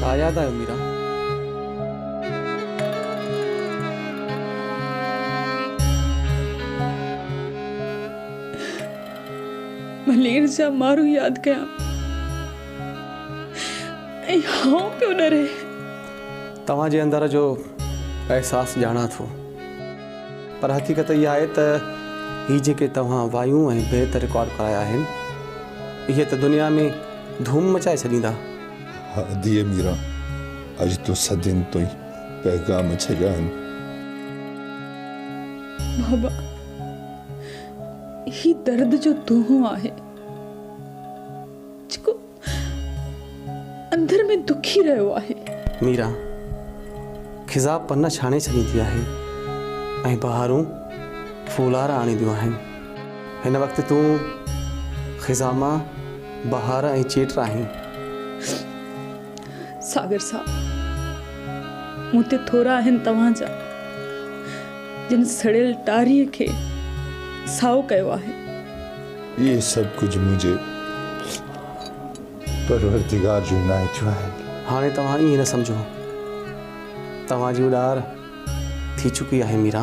छा याद आयो मीरा? मलेर जा मारू याद कया हाँ पियो डरे तव्हां जे अंदर जो एहसास जाना थो, पर हकीकत इहा आहे त ही जेके तव्हां वायूं ऐं बेत रिकॉर्ड कराया आहिनि इहे त दुनिया में धूम मचाए छॾींदा। हा धीअ मीरा, अॼु तो सदियुनि ताईं पैगाम छॾिया आहिनि। बाबा ही दर्द जो दोहो आहे जेको अंदर में दुखी रहियो आहे। मीरा, खिज़ा पन छाणे छॾींदी आहे ऐं बहारूं फूलार आणींदियूं आहिनि। हिन वक़्तु तूं खिज़ा मां बहार ऐं चेट आहीं। सागर साहब, मूं ते थोरा आहिनि तव्हांजा जिन सड़ियल टारीअ खे साओ कयो आहे। ये सभु कुझु मुंहिंजे परवरदिगार जो इनायतियूं आहिनि। हाणे तव्हां ईअं न सम्झो, तव्हांजी उॾार थी चुकी आहे मीरा।